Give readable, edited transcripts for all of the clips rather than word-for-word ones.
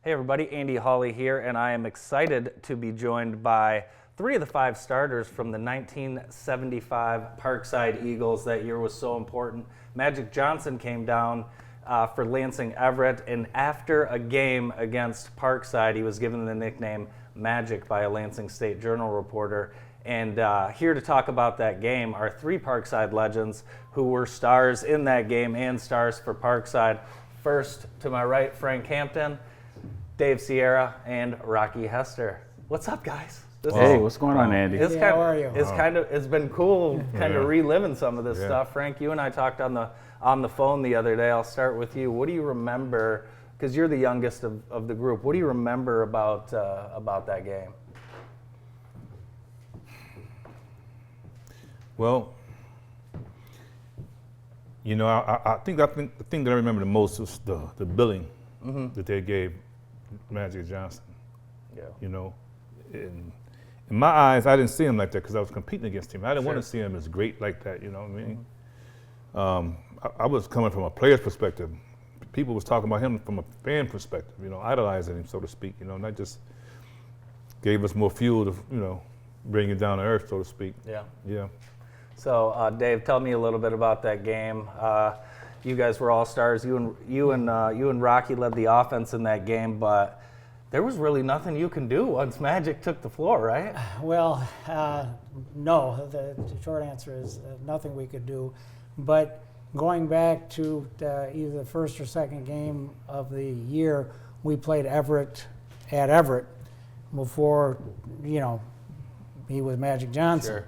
Hey everybody, Andy Hawley here, and I am excited to be joined by 3 of the 5 starters from the 1975 Parkside Eagles. That year was so important. Magic Johnson came down for Lansing Everett, and after a game against Parkside, he was given the nickname Magic by a Lansing State Journal reporter. And here to talk about that game are 3 Parkside legends who were stars in that game and stars for Parkside. First, to my right, Frank Hampton, Dave Sierra, and Rocky Hester. What's up, guys? Hey, what's going on, Andy? How are you? It's been cool, kind of reliving some of this stuff. Frank, you and I talked on the phone the other day. I'll start with you. What do you remember? Because you're the youngest of the group. What do you remember about that game? Well, you know, I think the thing that I remember the most was the billing that they gave Magic Johnson. Yeah. You know, in my eyes, I didn't see him like that because I was competing against him. I didn't want to see him as great like that. You know what I mean? I was coming from a player's perspective. People was talking about him from a fan perspective. You know, idolizing him, so to speak. You know, and that just gave us more fuel to bring it down to earth, so to speak. Yeah. Yeah. So, Dave, tell me a little bit about that game. You guys were all stars. You and Rocky led the offense in that game, but there was really nothing you can do once Magic took the floor, right? Well, no. The short answer is nothing we could do. But going back to either the first or second game of the year, we played Everett at Everett before, he was Magic Johnson. Sure.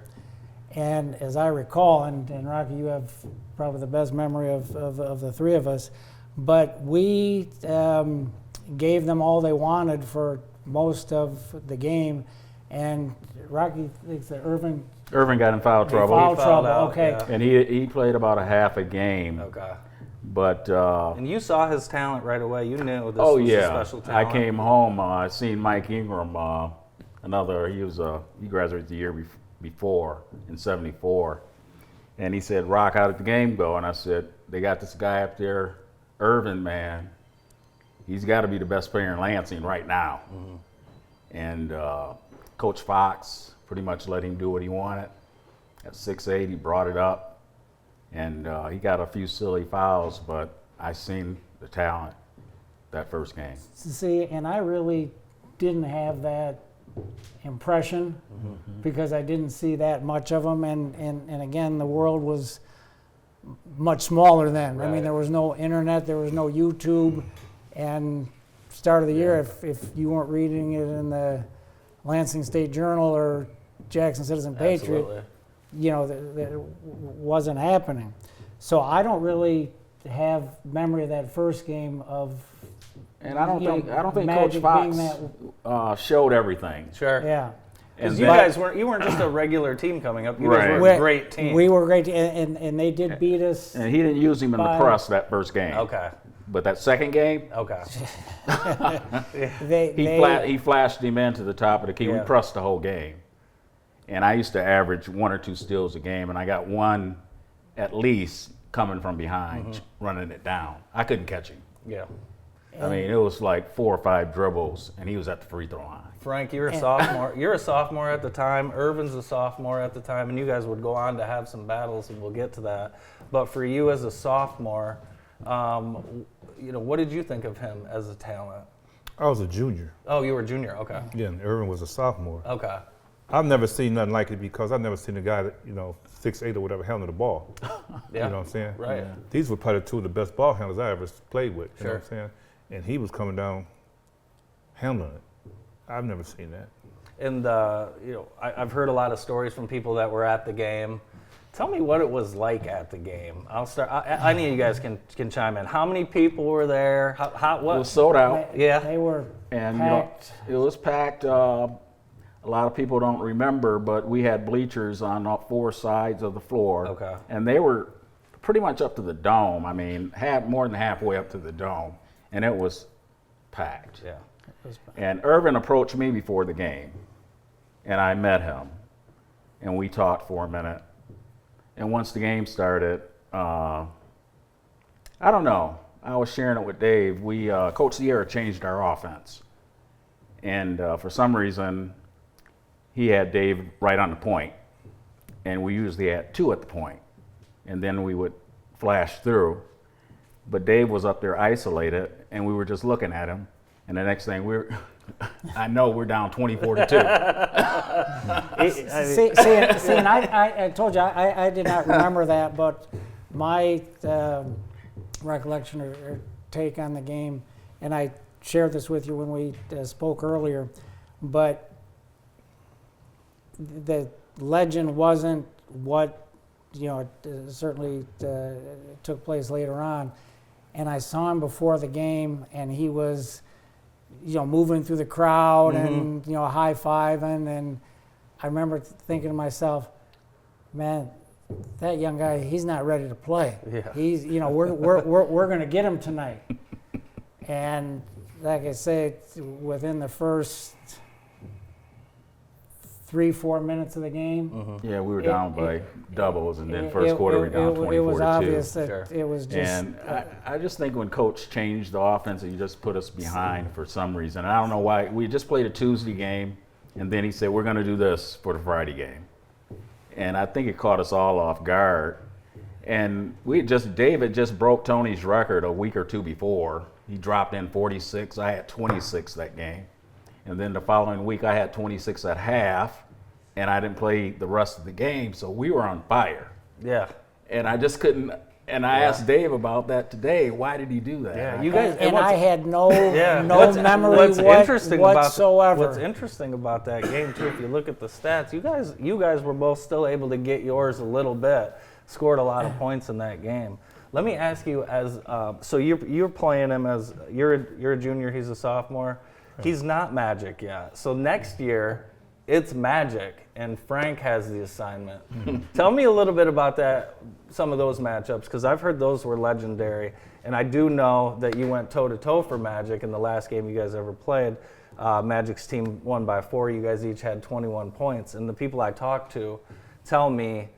And as I recall, and Rocky, you have probably the best memory of the 3 of us, but we gave them all they wanted for most of the game. And Rocky thinks that Irvin got in foul trouble. Okay. Yeah. And he played about a half a game. Okay. But and you saw his talent right away. You knew this was a special talent. I came home. I seen Mike Ingram. He graduated the year before in '74, and he said, "Rock, how did the game go?" And I said, "They got this guy up there, Irvin, man. He's got to be the best player in Lansing right now." Mm-hmm. And Coach Fox pretty much let him do what he wanted. At 6'8", he brought it up, and he got a few silly fouls, but I seen the talent that first game. See, and I really didn't have that impression because I didn't see that much of them, and again, the world was much smaller then. Right. I mean, there was no internet, there was no YouTube, and start of the year, if you weren't reading it in the Lansing State Journal or Jackson Citizen Patriot, that wasn't happening. So I don't really have memory of that first game of. And I don't think Coach Fox showed everything. Sure. Yeah. Because you weren't just a regular team coming up. You guys were a great team. We were great, and they did beat us. And he didn't use him in the press that first game. Okay. But that second game, he flashed him into the top of the key. Yeah. We pressed the whole game. And I used to average 1 or 2 steals a game, and I got one at least coming from behind, running it down. I couldn't catch him. Yeah. I mean, it was like 4 or 5 dribbles, and he was at the free throw line. Frank, you're a sophomore. You're a sophomore at the time. Irvin's a sophomore at the time, and you guys would go on to have some battles, and we'll get to that. But for you as a sophomore, what did you think of him as a talent? I was a junior. Oh, you were a junior. Okay. Yeah, and Irvin was a sophomore. Okay. I've never seen nothing like it because I've never seen a guy that 6'8" or whatever handle the ball. Yeah. You know what I'm saying? Right. Yeah. These were probably 2 of the best ball handlers I ever played with. You know what I'm saying? And he was coming down handling it. I've never seen that. And I've heard a lot of stories from people that were at the game. Tell me what it was like at the game. I'll start. Any of you guys can chime in. How many people were there? What? It was sold out. They were packed. It was packed. A lot of people don't remember, but we had bleachers on all 4 sides of the floor. Okay. And they were pretty much up to the dome. I mean, more than halfway up to the dome. And it was packed. Yeah. And Irvin approached me before the game, and I met him, and we talked for a minute. And once the game started, I don't know. I was sharing it with Dave. We Coach Sierra changed our offense, and for some reason, he had Dave right on the point, and we usually had 2 at the point, and then we would flash through. But Dave was up there isolated, and we were just looking at him, and the next thing I know we're down 24-2. See, and I told you I did not remember that, but my recollection or take on the game, and I shared this with you when we spoke earlier, but the legend wasn't what, certainly took place later on. And I saw him before the game, and he was, moving through the crowd and, high-fiving. And I remember thinking to myself, man, that young guy, he's not ready to play. Yeah. He's, we're going to get him tonight. And like I say, within the first 3-4 minutes of the game. Yeah, we were down by doubles, and then first quarter we down 24-2. It was obvious that it was just. And I just think when Coach changed the offense, he just put us behind for some reason. I don't know why. We just played a Tuesday game, and then he said, we're going to do this for the Friday game. And I think it caught us all off guard. And David just broke Tony's record a week or 2 before. He dropped in 46. I had 26 that game. And then the following week, I had 26 at half, and I didn't play the rest of the game, so we were on fire. Yeah. And I just couldn't. And I asked Dave about that today. Why did he do that? Yeah, you guys. And I had no memory what's whatsoever. What's interesting about that game too, if you look at the stats, you guys were both still able to get yours a little bit. Scored a lot of points in that game. Let me ask you, so you're playing him as you're a junior, he's a sophomore. He's not Magic yet. So next year, it's Magic, and Frank has the assignment. Tell me a little bit about some of those matchups, because I've heard those were legendary. And I do know that you went toe-to-toe for Magic in the last game you guys ever played. Magic's team won by 4. You guys each had 21 points. And the people I talked to tell me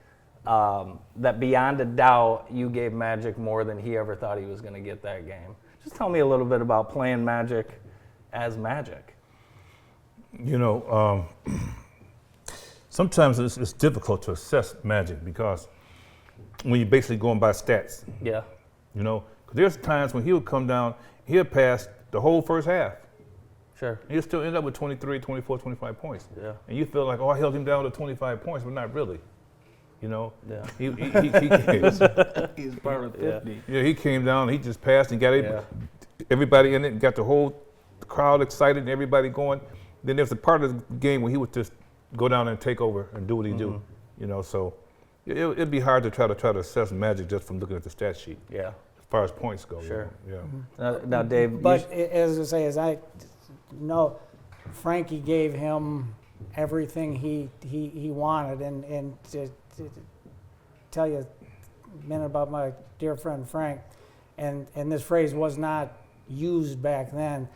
that beyond a doubt, you gave Magic more than he ever thought he was going to get that game. Just tell me a little bit about playing Magic as Magic. Sometimes it's difficult to assess Magic because when you're basically going by stats. Yeah. Because there's times when he would come down, he'll pass the whole first half. Sure. He'll still end up with 23, 24, 25 points. Yeah. And you feel like, I held him down to 25 points, but not really. Yeah. He's part of 50. Yeah, he came down, he just passed and got everybody in it and got the whole crowd excited and everybody going. Then there's a part of the game where he would just go down and take over and do what he do. So it'd be hard to try to assess Magic just from looking at the stat sheet. Yeah. As far as points go. Sure. Yeah. Now, Dave. But as I know, Frankie gave him everything he wanted, and to tell you a minute about my dear friend Frank, and this phrase was not used back then,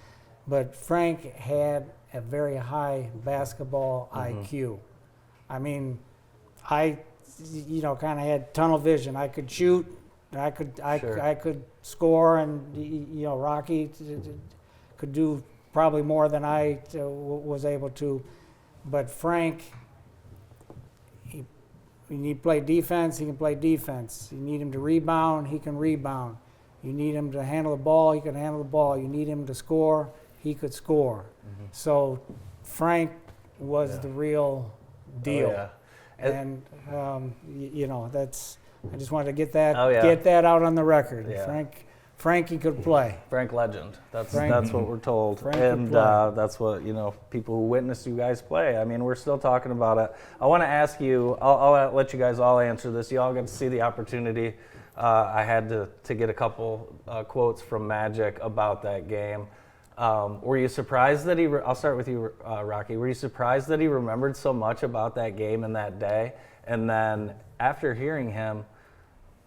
but Frank had a very high basketball IQ. I mean, I kind of had tunnel vision. I could shoot, I could score, and Rocky could do probably more than I was able to. But Frank, you need to play defense, he can play defense. You need him to rebound, he can rebound. You need him to handle the ball, he can handle the ball. You need him to score, he could score. So Frank was the real deal. Oh, yeah. And that's, I just wanted to get that Oh, yeah. out on the record. Yeah. Frankie could play. Frank legend. That's what we're told, Frank and could that's what people who witness you guys play. I mean, we're still talking about it. I want to ask you. I'll let you guys all answer this. You all get to see the opportunity. I had to get a couple quotes from Magic about that game. Were you surprised that I'll start with you, Rocky. Were you surprised that he remembered so much about that game and that day? And then after hearing him,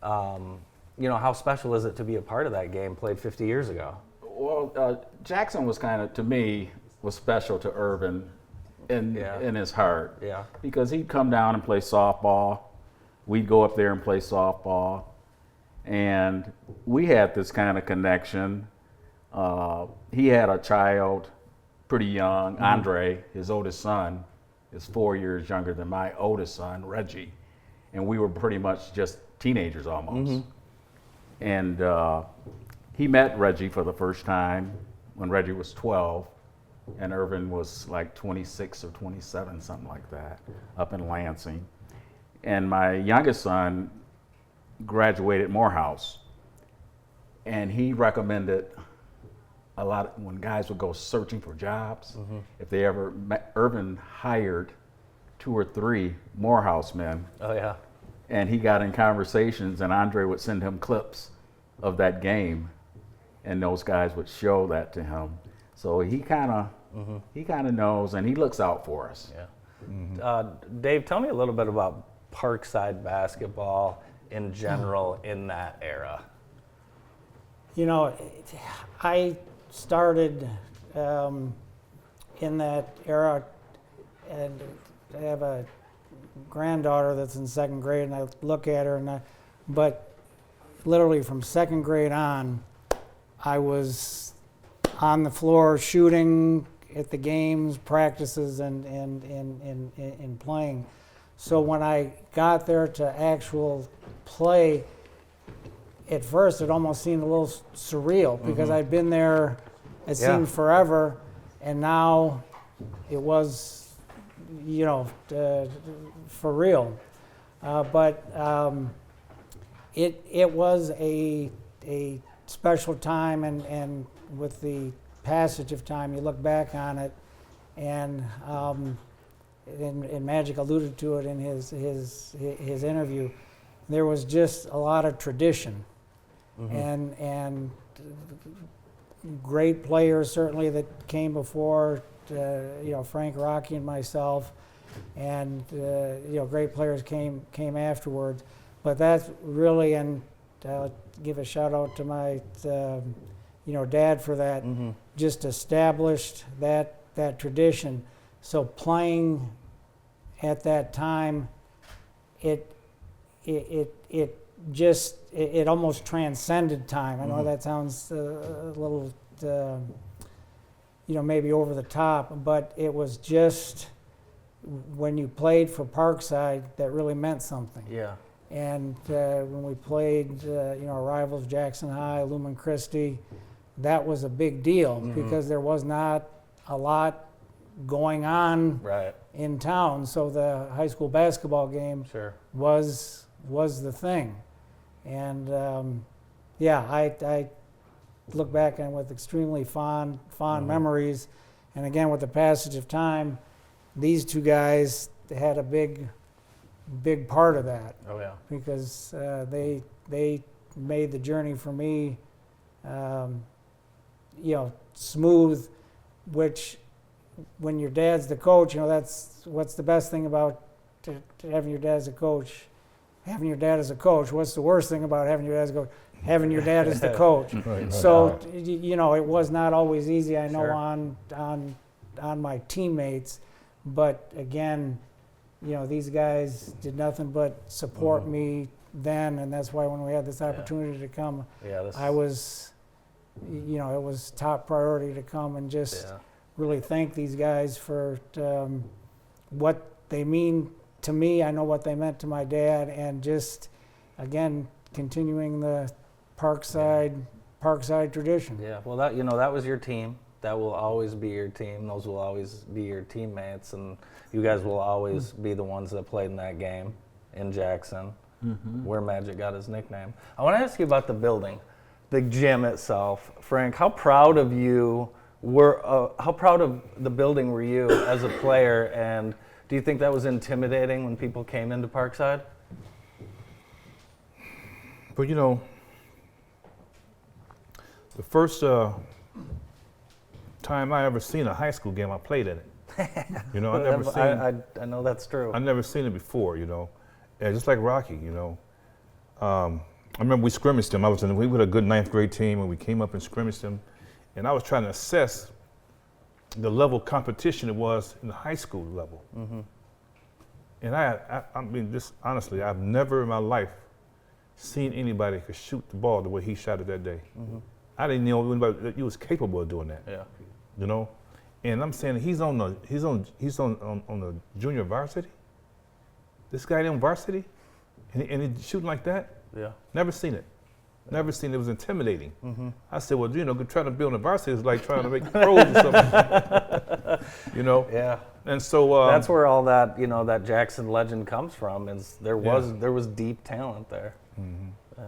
how special is it to be a part of that game played 50 years ago? Well, Jackson was to me, was special to Irvin in his heart. Yeah. Because he'd come down and play softball. We'd go up there and play softball. And we had this kind of connection. He had a child pretty young, Andre, his oldest son, is 4 years younger than my oldest son, Reggie. And we were pretty much just teenagers almost. And he met Reggie for the first time when Reggie was 12, and Irvin was like 26 or 27, something like that, up in Lansing. And my youngest son graduated Morehouse, and he recommended a lot when guys would go searching for jobs. If they ever met, Irvin hired 2 or 3 Morehouse men. Oh yeah. And he got in conversations, and Andre would send him clips of that game, and those guys would show that to him. So he kind of knows, and he looks out for us. Yeah. Dave, tell me a little bit about Parkside basketball in general in that era. You know, I started in that era, and I have a granddaughter that's in 2nd grade, and I look at her, but literally from 2nd grade on, I was on the floor shooting at the games, practices, and playing. So when I got there to actual play, at first it almost seemed a little surreal because I'd been there, it seemed forever, and now it was, you know, for real. But it was a special time, and with the passage of time, you look back on it, and Magic alluded to it in his interview. There was just a lot of tradition, and great players certainly that came before, you know, Frank, Rocky, and myself, and you know, great players came afterwards. But that's really, and give a shout out to my you know, dad for that. Just established that tradition. So playing at that time, it almost transcended time. I know that sounds a little, you know, maybe over the top, but it was just when you played for Parkside that really meant something. Yeah. And when we played, you know, our rivals Jackson High, Lumen Christi, that was a big deal because there was not a lot going on in town. So the high school basketball game was the thing. And yeah, I look back on it with extremely fond memories. And again, with the passage of time, these two guys had a big part of that. Oh yeah. Because they made the journey for me, you know, smooth. Which, when your dad's the coach, you know, that's what's the best thing about to having your dad as a coach. Having your dad as a coach. What's the worst thing about having your dad as a coach? Having your dad as the coach. So you know, it was not always easy. I know on my teammates, but again, you know, these guys did nothing but support me then, and that's why when we had this opportunity to come, I was, you know, it was top priority to come and just really thank these guys for what they mean to me. I know what they meant to my dad, and just, again, continuing the Parkside tradition. Yeah, well, that, you know, that was your team. That will always be your team. Those will always be your teammates, and you guys will always be the ones that played in that game in Jackson, where Magic got his nickname. I want to ask you about the building, the gym itself. Frank, how proud of you were? How proud of the building were you as a player, and do you think that was intimidating when people came into Parkside? But you know, the first time I ever seen a high school game, I played in it. You know, I know that's true. I never seen it before. You know, and just like Rocky. You know, I remember we scrimmaged them. We were a good 9th grade team, and we came up and scrimmaged them, and I was trying to assess the level of competition it was in the high school level. And I mean, this honestly, I've never in my life seen anybody could shoot the ball the way he shot it that day. I didn't know anybody that he was capable of doing that. Yeah. You know, and I'm saying he's on the junior varsity. This guy on varsity, and he's shooting like that. Yeah. Never seen it. Never seen it. It was intimidating. I said, well, you know, trying to be on the varsity is like trying to make pros or something. You know. Yeah. And so That's where all that, you know, that Jackson legend comes from. Is there was deep talent there. Yeah.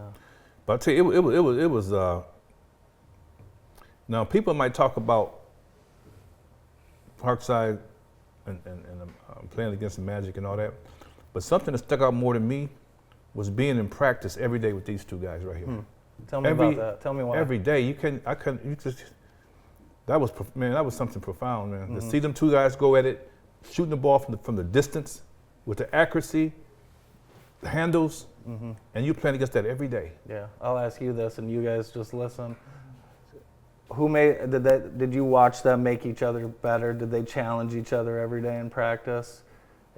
But I tell you, it was. Now people might talk about Parkside and playing against the Magic and all that, but something that stuck out more to me was being in practice every day with these two guys right here. Tell me about that. Tell me why. Every day, that was something profound, man. To see them two guys go at it, shooting the ball from the distance with the accuracy, the handles, and you playing against that every day. Yeah, I'll ask you this, and you guys just listen. Did you watch them make each other better? Did they challenge each other every day in practice?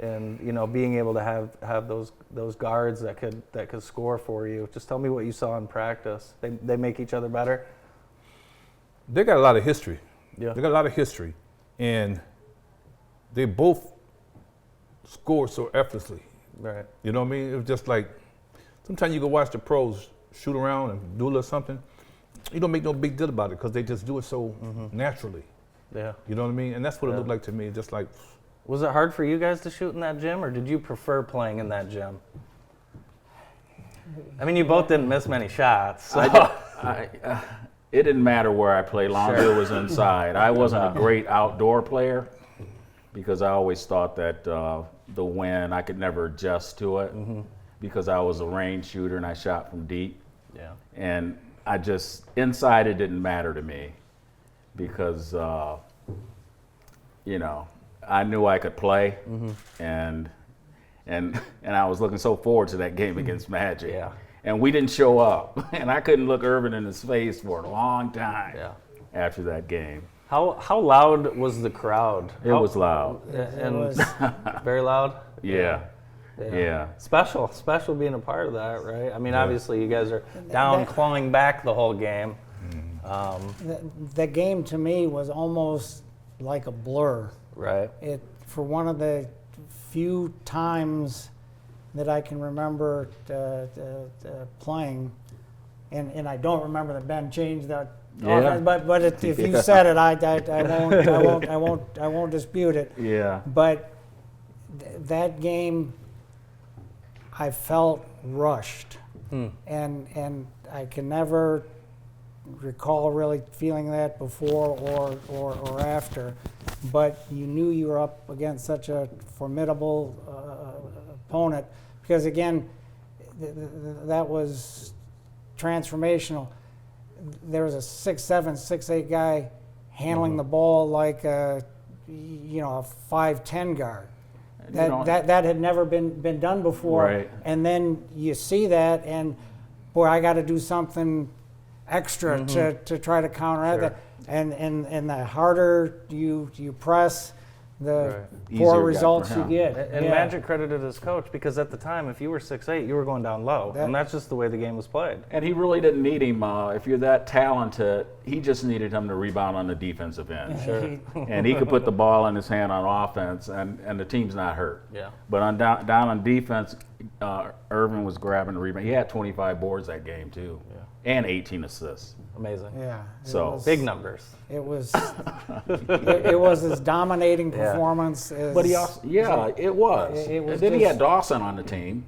And you know, being able to have those guards that could score for you. Just tell me what you saw in practice. They make each other better. They got a lot of history. Yeah. They got a lot of history, and they both score so effortlessly. Right. You know what I mean? It was just like sometimes you go watch the pros shoot around and do a little something. You don't make no big deal about it because they just do it so naturally. Yeah. You know what I mean? And that's what it looked like to me. Just like. Was it hard for you guys to shoot in that gym, or did you prefer playing in that gym? I mean, you both didn't miss many shots. So. It didn't matter where I played, long as it was inside. I wasn't a great outdoor player because I always thought that the wind, I could never adjust to it because I was a range shooter and I shot from deep. Yeah. And I just, inside it didn't matter to me because, you know, I knew I could play, and I was looking so forward to that game against Magic. Yeah. And we didn't show up, and I couldn't look Irvin in his face for a long time after that game. How loud was the crowd? It was loud. And It was very loud? Yeah. Special being a part of that, right? I mean, obviously you guys are down clawing back the whole game. the game to me was almost like a blur. Right. It for one of the few times that I can remember playing, and I don't remember that Ben changed that offense, but if you said it, I won't dispute it. Yeah. But that game, I felt rushed, and I can never recall really feeling that before or after. But you knew you were up against such a formidable opponent, because again, that was transformational. There was a 6'7", 6'8" guy handling the ball like a 5'10" guard. That had never been done before. Right. And then you see that, and boy, I got to do something extra to try to counteract that. And the harder you press, the Easier poor it got results for you him. get. And Magic credited his coach, because at the time, if you were 6'8", you were going down low, and that's just the way the game was played. And he really didn't need him. If you're that talented, he just needed him to rebound on the defensive end. Sure. And he could put the ball in his hand on offense, and the team's not hurt. Yeah. But down on defense, Irvin was grabbing the rebound. He had 25 boards that game too, and 18 assists. Amazing. Yeah. So Big numbers. It was it was his dominating performance. But he also, it was. It was And then he just- had Dawson on the team,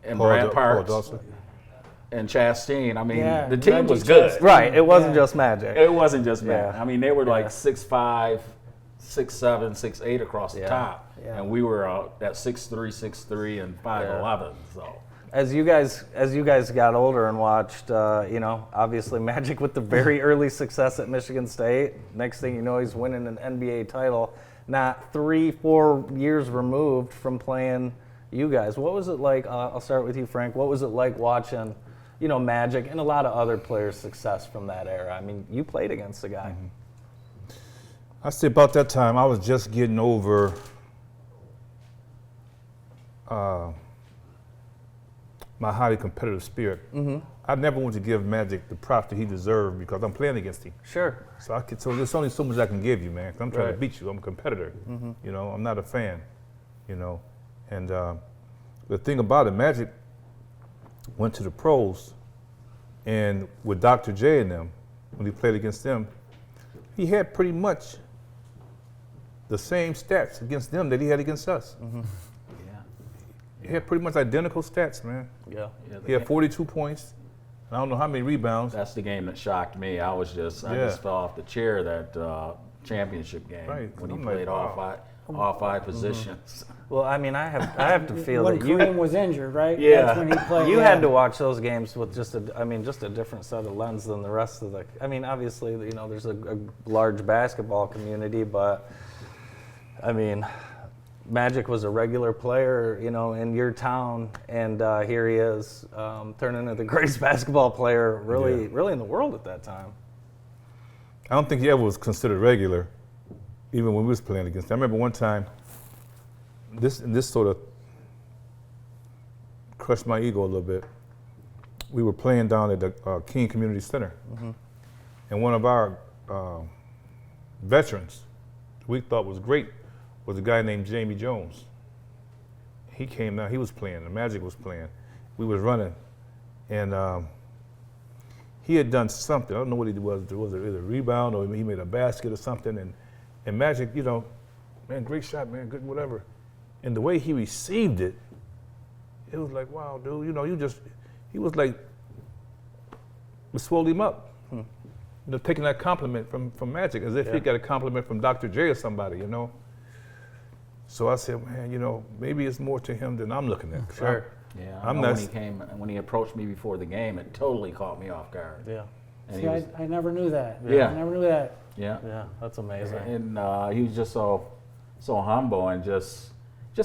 and Brad Parks, Dawson. and Chastain. I mean, Yeah, the team Reggie was good. Chastain. Right. It wasn't Yeah. just Magic. It wasn't just Matt. Yeah. I mean, they were like 6'5", 6'7", 6'8" across the Yeah. top, Yeah. and we were at 6'3", 6'3", and 5'11". So As you guys got older and watched, obviously Magic with the very early success at Michigan State. Next thing you know, he's winning an NBA title. Not 3-4 years removed from playing you guys. What was it like? I'll start with you, Frank. What was it like watching, Magic and a lot of other players' success from that era? I mean, you played against the guy. I say about that time, I was just getting over my highly competitive spirit. I never want to give Magic the props that he deserved because I'm playing against him. Sure. So there's only so much I can give you, man. 'Cause I'm trying to Right. beat you. I'm a competitor. You know, I'm not a fan. You know, and the thing about it, Magic went to the pros, and with Dr. J and them, when he played against them, he had pretty much the same stats against them that he had against us. Yeah. He had pretty much identical stats, man. Yeah. Yeah, He had 42 points. And I don't know how many rebounds. That's the game that shocked me. I just fell off the chair that championship game Right, when he I'm like, played wow. all five positions. Well, I mean, I have to feel when that you Kareem was injured, right? Yeah. That's when he played. you yeah. had to watch those games with just a different set of lens than the rest of the. I mean, obviously, you know, there's a large basketball community, but I mean, Magic was a regular player, you know, in your town, and here he is turning into the greatest basketball player, really in the world at that time. I don't think he ever was considered regular, even when we was playing against him. I remember one time, this sort of crushed my ego a little bit. We were playing down at the King Community Center, and one of our veterans, we thought was great, was a guy named Jamie Jones. He came down, he was playing, the Magic was playing. We was running, and he had done something. I don't know what he was. Was it either a rebound or he made a basket or something? And Magic, you know, man, great shot, man, good, whatever. And the way he received it, it was like, wow, dude, you know, he was like, it swelled him up. You know, taking that compliment from Magic as if he got a compliment from Dr. J or somebody, you know. So I said, man, you know, maybe it's more to him than I'm looking at. Sure. Yeah, I'm know not- when he approached me before the game, it totally caught me off guard. Yeah. And See, he was, I never knew that. Yeah. I never knew that. yeah, Yeah, that's amazing. and he was just so humble and just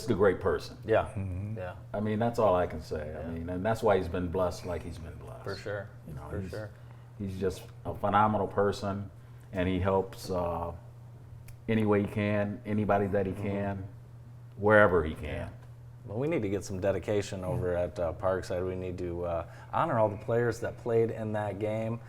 a great person. Yeah. Yeah, I mean, that's all I can say. I mean, and that's why he's been blessed like he's been blessed. for sure. You know, For he's, sure. he's just a phenomenal person, and he helps any way he can, anybody that he can, wherever he can. Well, we need to get some dedication over at Parkside. We need to honor all the players that played in that game.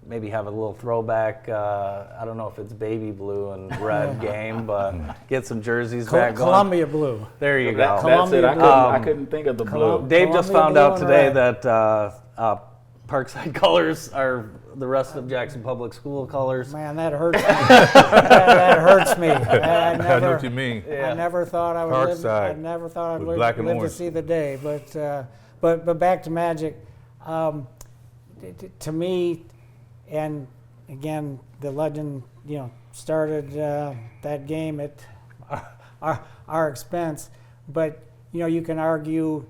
Maybe have a little throwback. I don't know if it's baby blue and red game, but get some jerseys back going. Columbia blue. There you That's go. it. I Columbia couldn't think of the blue. Dave just Columbia found blue out and today red. that Parkside colors are the rest of Jackson Public School colors. Man, that hurts me. that hurts me. I know what you mean. I never thought I would live. Parkside I never thought I'd with live, black and live to orange. see the day. But back to Magic. To me, and again, the legend, you know, started that game at our expense. But you know, you can argue,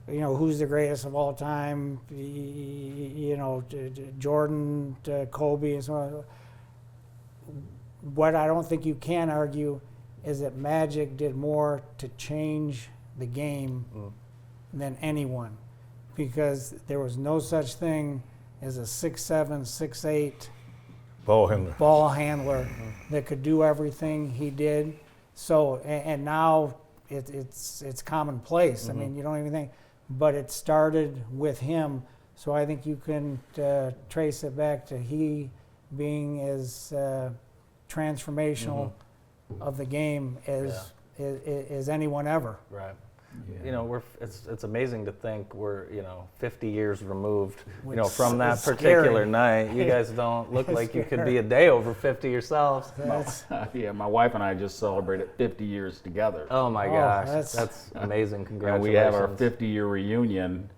you know, who's the greatest of all time? You know, Jordan, Kobe, and so on. What I don't think you can argue is that Magic did more to change the game than anyone, because there was no such thing as a 6'7", 6'8" Ball handler. ball handler that could do everything he did. So, and now it's commonplace. I mean, you don't even think, but it started with him. So I think you can trace it back to he being as transformational of the game as anyone ever. Right. Yeah. You know, it's amazing to think we're, you know, 50 years removed, you know, Which from that is particular scary. night. You guys don't look It's like you could scary. be a day over 50 yourselves. That's, Yeah, my wife and I just celebrated 50 years together. Oh my Oh, gosh, that's- that's amazing! And Congratulations. we have our 50-year reunion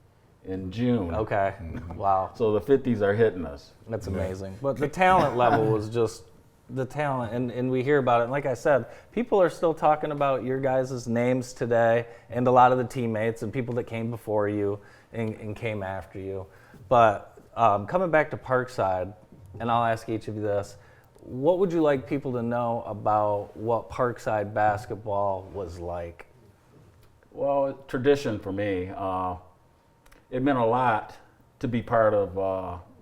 in June. Okay, wow, So the 50s are hitting us. that's amazing. But the talent level was just the talent, and we hear about it. And like I said, people are still talking about your guys' names today, and a lot of the teammates and people that came before you and came after you. But coming back to Parkside, and I'll ask each of you this: what would you like people to know about what Parkside basketball was like? Well, tradition for me. It meant a lot to be part of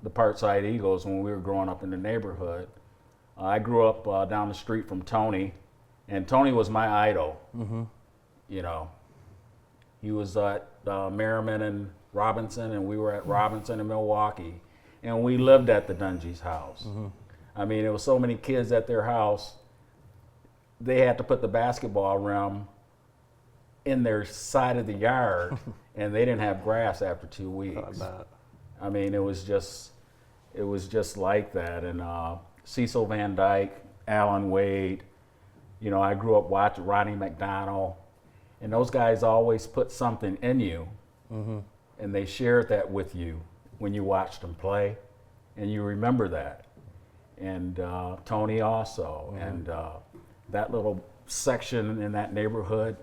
the Parkside Eagles when we were growing up in the neighborhood. I grew up down the street from Tony, and Tony was my idol. You know, he was Merriman and Robinson, and we were at Robinson in Milwaukee, and we lived at the Dungy's house. I mean, there was so many kids at their house, they had to put the basketball rim in their side of the yard, and they didn't have grass after 2 weeks. I mean, it was just like that. And Cecil Van Dyke, Alan Wade, you know, I grew up watching Ronnie McDonald, and those guys always put something in you, and they shared that with you when you watched them play, and you remember that. And Tony also, and that little section in that neighborhood,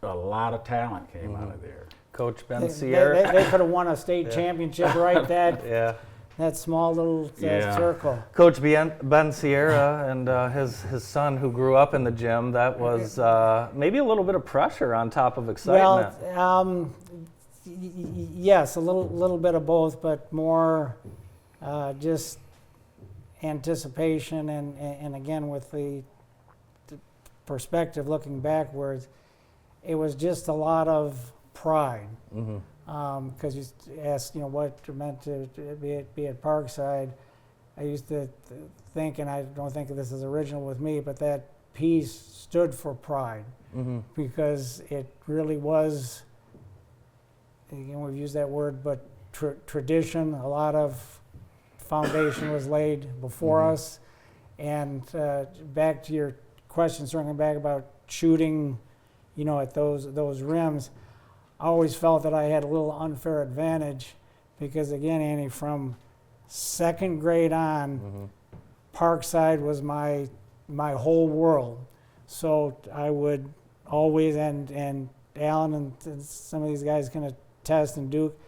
a lot of talent came out of there. Coach Ben Sierra. They could have won a state championship right that Yeah. that small little circle. Coach Ben Sierra and his son, who grew up in the gym, that was maybe a little bit of pressure on top of excitement. Well, yes, a little bit of both, but more just anticipation and again with the perspective looking backwards, it was just a lot of pride. Because you asked, you know, what it meant to be at Parkside. I used to think, and I don't think this is original with me, but that piece stood for pride because it really was. Again, we've used that word, but tradition. A lot of foundation was laid before us, and back to your question, circling back about shooting, you know, at those rims. I always felt that I had a little unfair advantage because, again, Andy, from second grade on, Parkside was my whole world. So I would always, and Alan and some of these guys can attest, and Duke,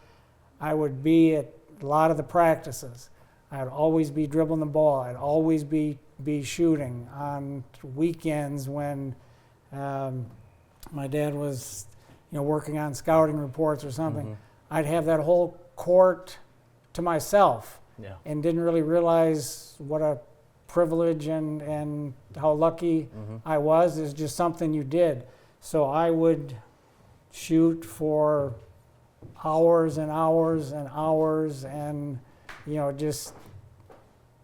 I would be at a lot of the practices. I'd always be dribbling the ball. I'd always be shooting on weekends when my dad was, you know, working on scouting reports or something. I'd have that whole court to myself, and didn't really realize what a privilege and how lucky I was. It's just something you did. So I would shoot for hours and hours and hours, and you know, just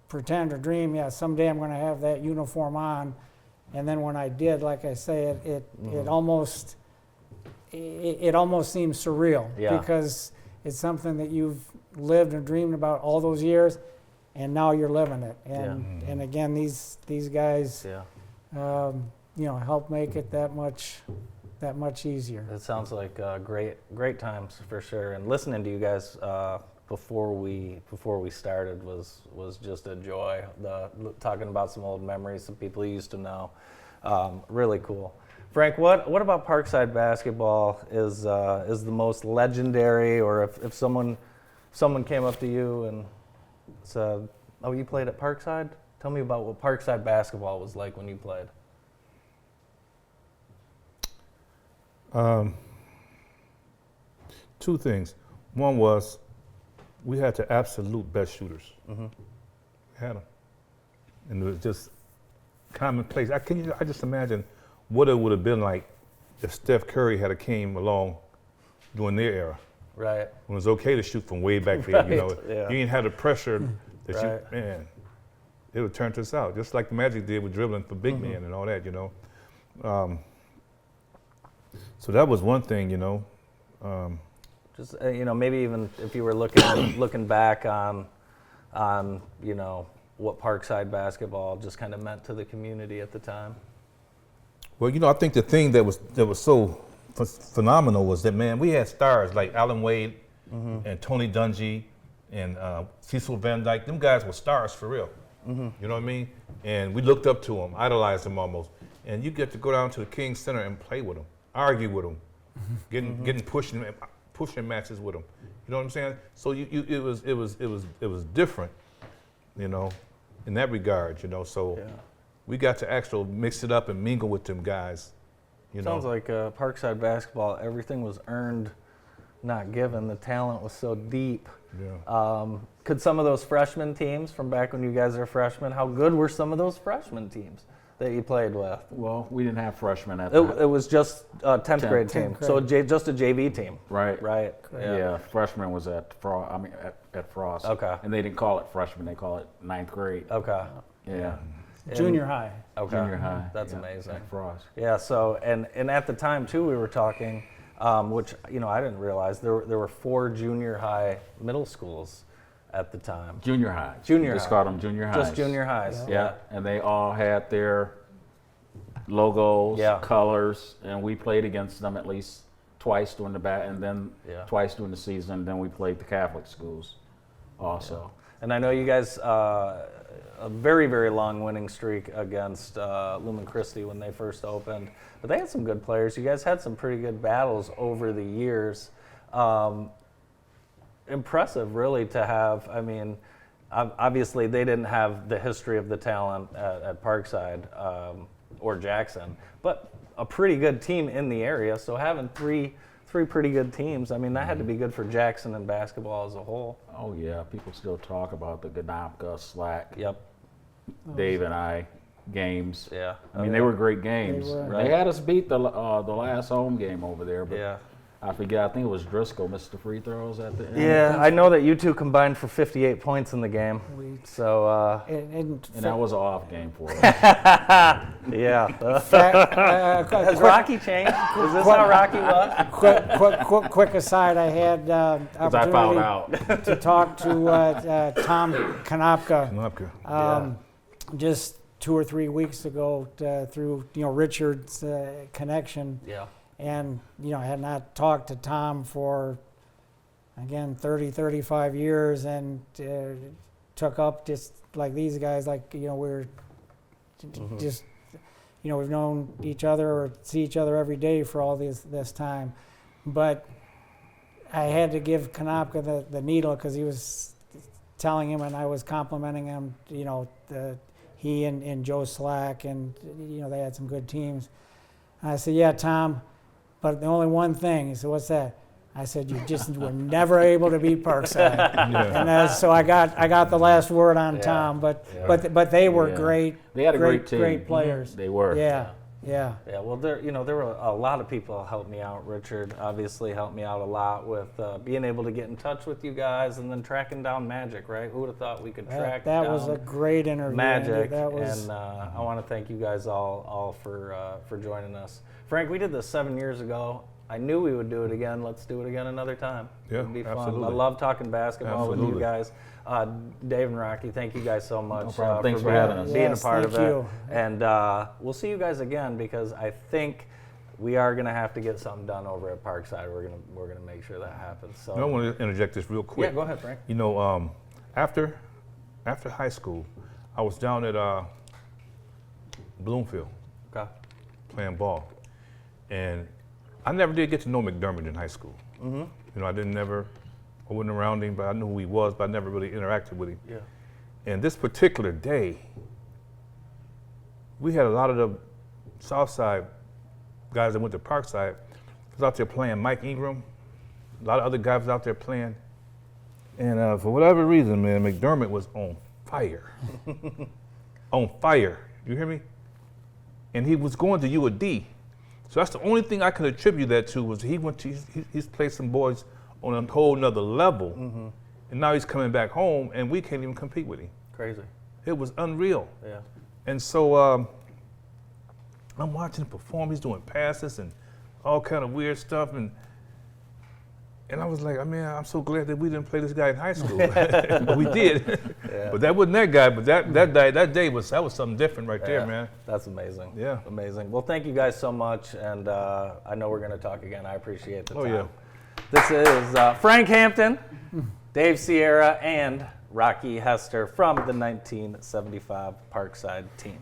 pretend or dream, yeah, someday I'm going to have that uniform on. And then when I did, like I say, it almost seems surreal because it's something that you've lived and dreamed about all those years, and now you're living it. And again, these guys, you know, help make it that much easier. It sounds like great times for sure. And listening to you guys before we started was just a joy. Talking about some old memories, some people you used to know. Really cool. Frank, what about Parkside basketball is the most legendary, or if someone came up to you and said, "Oh, you played at Parkside? Tell me about what Parkside basketball was like when you played." Two things. One was we had the absolute best shooters. We had them, and it was just commonplace. I just imagine what it would have been like if Steph Curry had came along during their era. Right. When it was okay to shoot from way back there, you know. Yeah. You didn't have the pressure that Right. man, it would turn us out, just like the Magic did with dribbling for big men and all that, you know. So that was one thing, you know. Just you know, maybe even if you were looking back on you know what Parkside basketball just kind of meant to the community at the time. Well, you know, I think the thing that was so phenomenal was that, man, we had stars like Alan Wade and Tony Dungy and Cecil Van Dyke. Them guys were stars for real. You know what I mean? And we looked up to them, idolized them almost. And you get to go down to the King Center and play with them, argue with them, getting pushing matches with them. You know what I'm saying? So it was different, you know, in that regard, you know. So we got to actually mix it up and mingle with them guys. You know? Sounds like Parkside basketball, everything was earned, not given. The talent was so deep. Yeah. Could some of those freshman teams from back when you guys are freshmen, how good were some of those freshman teams? that you played with? Well, we didn't have freshmen at that. It was just a 10th grade team, 10th so grade. just a JV team. Right. Right. Yeah, freshman was at Frost. At Frost. Okay. And they didn't call it freshman; they call it 9th grade. Okay. Yeah. Junior high. Okay. Junior high. That's yeah, amazing. At Frost. Yeah. So and at the time too, we were talking, which I didn't realize there were 4 junior high middle schools at the time. Junior high. Junior Just high. called them junior highs. Just junior highs. Yeah. And they all had their logos, Yeah. colors, and we played against them at least twice during the and then Yeah. twice during the season. Then we played the Catholic schools, also. And I know you guys a very, very long winning streak against Lumen Christi when they first opened. But they had some good players. You guys had some pretty good battles over the years. Impressive, really, to have. I mean, obviously they didn't have the history of the talent at Parkside or Jackson, but a pretty good team in the area. So having three pretty good teams, I mean, that had to be good for Jackson and basketball as a whole. Oh yeah, people still talk about the Ganopka, Slack, Yep. Dave and I games. Yeah. I mean, they were great games. They were. They had us beat the last home game over there, but Yeah. I forget. I think it was Driscoll missed the free throws at the end. Yeah, I know that you two combined for 58 points in the game. So, And that was an off game for us. yeah. Has quick, Rocky changed? Is this how Rocky was? quick aside, I had Because I found opportunity out. to talk to Tom Konopka Knopka. just 2 or 3 weeks ago through Richard's connection. Yeah. And I had not talked to Tom for, again, 35 years, and took up just like these guys, like we're just we've known each other or see each other every day for all this time. But I had to give Konopka the needle because he was telling him, and I was complimenting him, he and Joe Slack, and they had some good teams. And I said, yeah, Tom, but the only one thing. He said, what's that? I said, you just were never able to beat Parkside. And so I got the last word on Tom. But they were great. They had a great team. Great players. They were. Yeah. Yeah, well, there were a lot of people who helped me out. Richard obviously helped me out a lot with being able to get in touch with you guys, and then tracking down Magic, right? Who would have thought we could track that down was a great interview, Magic? Andy. That was, and I want to thank you guys all for joining us. Frank, we did this 7 years ago. I knew we would do it again. Let's do it again another time. Yeah, It'd be fun. absolutely. I love talking basketball with you Absolutely. guys. Dave and Rocky, thank you guys so much. No problem. Thanks for having us. Being Yes, a part thank of it. you. And we'll see you guys again, because I think we are going to have to get something done over at Parkside. We're gonna make sure that happens. So I want to interject this real quick. yeah, go ahead, Frank. After high school, I was down at Bloomfield Okay. playing ball, and I never did get to know McDermott in high school. Mm-hmm. I wasn't around him, but I knew who he was, but I never really interacted with him. Yeah. And this particular day, we had a lot of the Southside guys that went to Parkside was out there playing. Mike Ingram, a lot of other guys was out there playing. And for whatever reason, man, McDermott was on fire. On fire. You hear me? And he was going to UAD. So that's the only thing I can attribute that to, was he's played some boys on a whole nother level. Mm-hmm. And now he's coming back home, and we can't even compete with him. Crazy. It was unreal. Yeah. And so I'm watching him perform. He's doing passes and all kind of weird stuff. And I was like, man, I'm so glad that we didn't play this guy in high school. But we did. Yeah. But that wasn't that guy. But that day was something different right there, man. That's amazing. Yeah. Amazing. Well, thank you guys so much. And I know we're going to talk again. I appreciate the time. Yeah. This is Frank Hampton, Dave Sierra, and Rocky Hester from the 1975 Parkside team.